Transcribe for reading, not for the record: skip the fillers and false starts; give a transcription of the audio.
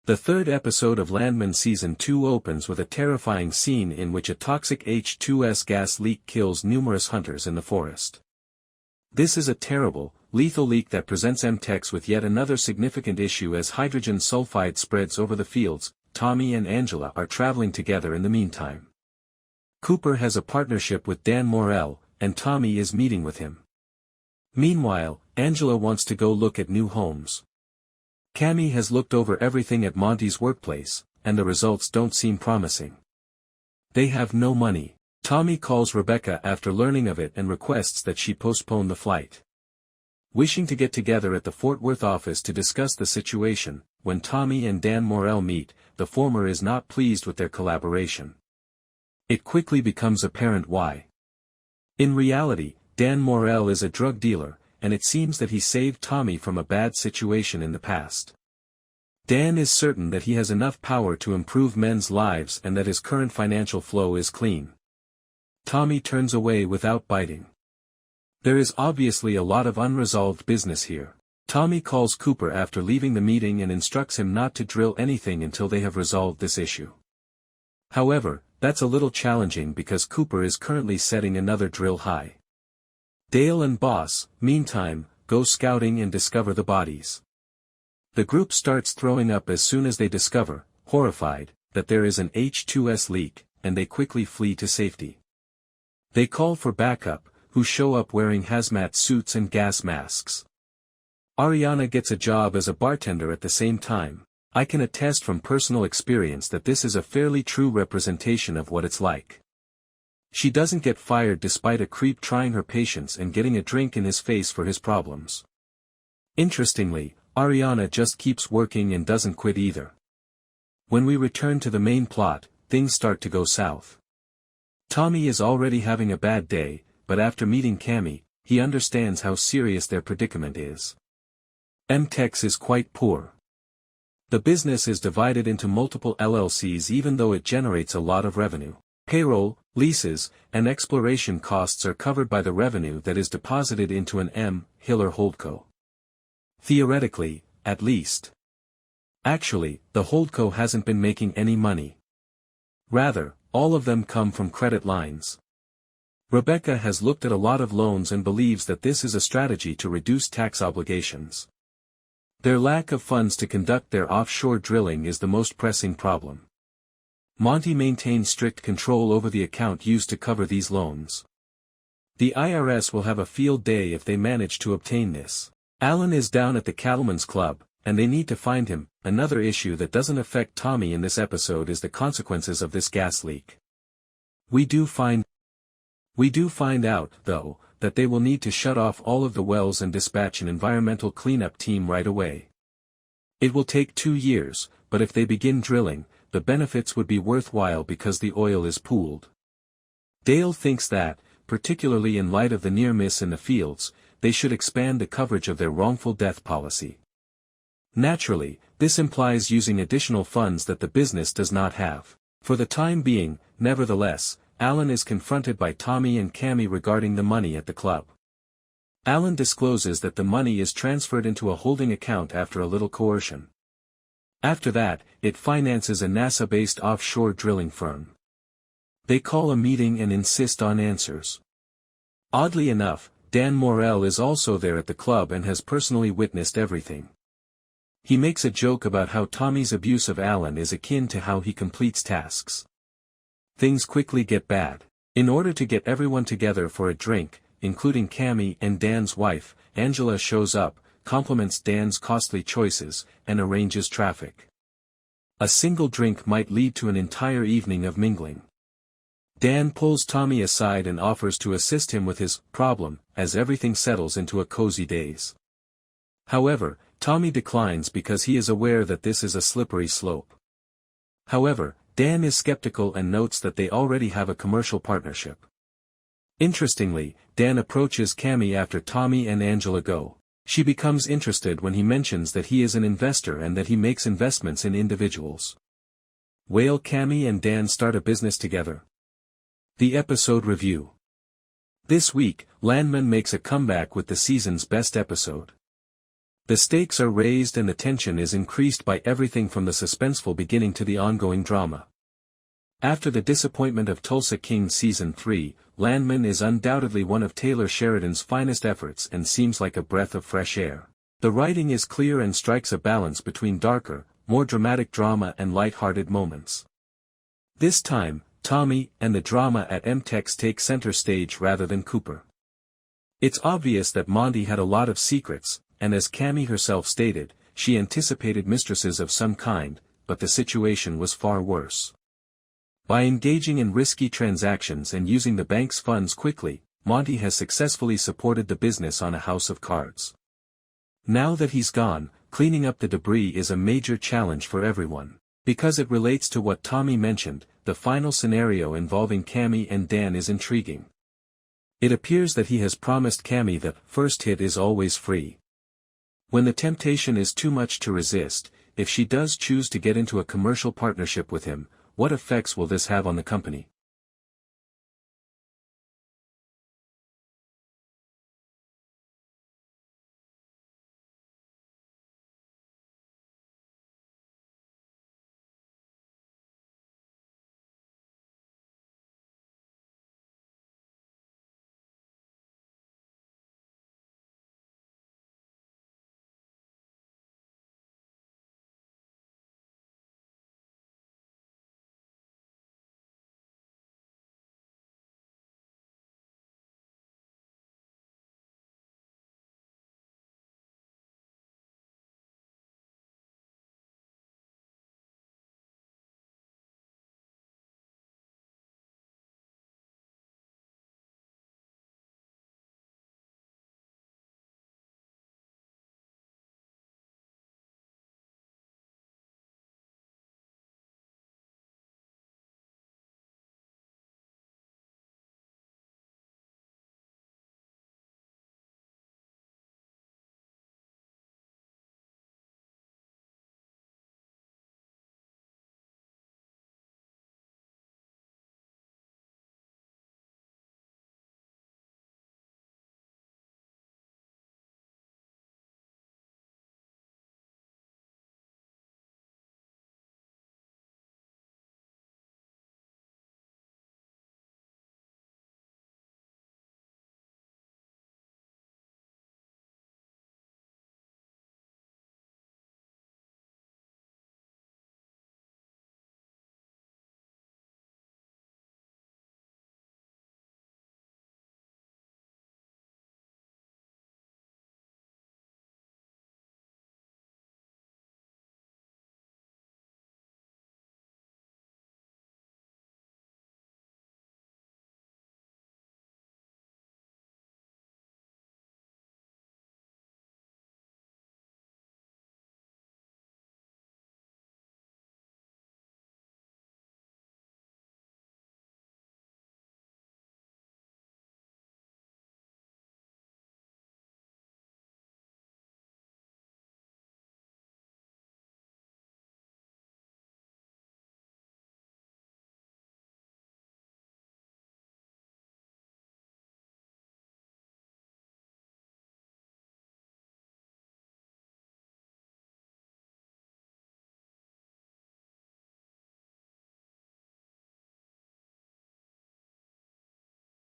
The third episode of Landman Season 2 opens with a terrifying scene in which a toxic H2S gas leak kills numerous hunters in the forest. This is a terrible, lethal leak that presents M-Tex with yet another significant issue as hydrogen sulfide spreads over the fields. Tommy and Angela are traveling together in the meantime. Cooper has a partnership with Dan Morrell, and Tommy is meeting with him. Meanwhile, Angela wants to go look at new homes. Cami has looked over everything at Monty's workplace, and the results don't seem promising. They have no money. Tommy calls Rebecca after learning of it and requests that she postpone the flight. Wishing to get together at the Fort Worth office to discuss the situation, when Tommy and Dan Morrell meet, the former is not pleased with their collaboration. It quickly becomes apparent why. In reality, Dan Morrell is a drug dealer, and it seems that he saved Tommy from a bad situation in the past. Dan is certain that he has enough power to improve men's lives and that his current financial flow is clean. Tommy turns away without biting. There is obviously a lot of unresolved business here. Tommy calls Cooper after leaving the meeting and instructs him not to drill anything until they have resolved this issue. However, that's a little challenging because Cooper is currently setting another drill high. Dale and Boss, meantime, go scouting and discover the bodies. The group starts throwing up as soon as they discover, horrified, that there is an H2S leak, and they quickly flee to safety. They call for backup, who show up wearing hazmat suits and gas masks. Ariana gets a job as a bartender at the same time. I can attest from personal experience that this is a fairly true representation of what it's like. She doesn't get fired despite a creep trying her patience and getting a drink in his face for his problems. Interestingly, Ariana just keeps working and doesn't quit either. When we return to the main plot, things start to go south. Tommy is already having a bad day, but after meeting Cami, he understands how serious their predicament is. M-Tex is quite poor. The business is divided into multiple LLCs even though it generates a lot of revenue. Payroll, leases, and exploration costs are covered by the revenue that is deposited into an M-Hiller holdco. Theoretically, at least. Actually, the holdco hasn't been making any money. Rather, all of them come from credit lines. Rebecca has looked at a lot of loans and believes that this is a strategy to reduce tax obligations. Their lack of funds to conduct their offshore drilling is the most pressing problem. Monty maintains strict control over the account used to cover these loans. The IRS will have a field day if they manage to obtain this. Alan is down at the Cattlemen's Club, and they need to find him. Another issue that doesn't affect Tommy in this episode is the consequences of this gas leak. We do find out, though, that they will need to shut off all of the wells and dispatch an environmental cleanup team right away. It will take 2 years, but if they begin drilling, the benefits would be worthwhile because the oil is pooled. Dale thinks that, particularly in light of the near miss in the fields, they should expand the coverage of their wrongful death policy. Naturally, this implies using additional funds that the business does not have. For the time being, nevertheless, Alan is confronted by Tommy and Cami regarding the money at the club. Alan discloses that the money is transferred into a holding account after a little coercion. After that, it finances a NASA-based offshore drilling firm. They call a meeting and insist on answers. Oddly enough, Dan Morrell is also there at the club and has personally witnessed everything. He makes a joke about how Tommy's abuse of Alan is akin to how he completes tasks. Things quickly get bad. In order to get everyone together for a drink, including Cami and Dan's wife, Angela shows up, compliments Dan's costly choices, and arranges traffic. A single drink might lead to an entire evening of mingling. Dan pulls Tommy aside and offers to assist him with his problem, as everything settles into a cozy daze. However, Tommy declines because he is aware that this is a slippery slope. However, Dan is skeptical and notes that they already have a commercial partnership. Interestingly, Dan approaches Cami after Tommy and Angela go. She becomes interested when he mentions that he is an investor and that he makes investments in individuals. Will Cami and Dan start a business together? The episode review. This week, Landman makes a comeback with the season's best episode. The stakes are raised and the tension is increased by everything from the suspenseful beginning to the ongoing drama. After the disappointment of Tulsa King Season 3, Landman is undoubtedly one of Taylor Sheridan's finest efforts and seems like a breath of fresh air. The writing is clear and strikes a balance between darker, more dramatic drama and light-hearted moments. This time, Tommy and the drama at M-Tex take center stage rather than Cooper. It's obvious that Monty had a lot of secrets, and as Cami herself stated, she anticipated mistresses of some kind, but the situation was far worse. By engaging in risky transactions and using the bank's funds quickly, Monty has successfully supported the business on a house of cards. Now that he's gone, cleaning up the debris is a major challenge for everyone. Because it relates to what Tommy mentioned, the final scenario involving Cami and Dan is intriguing. It appears that he has promised Cami that first hit is always free. When the temptation is too much to resist, if she does choose to get into a commercial partnership with him, what effects will this have on the company?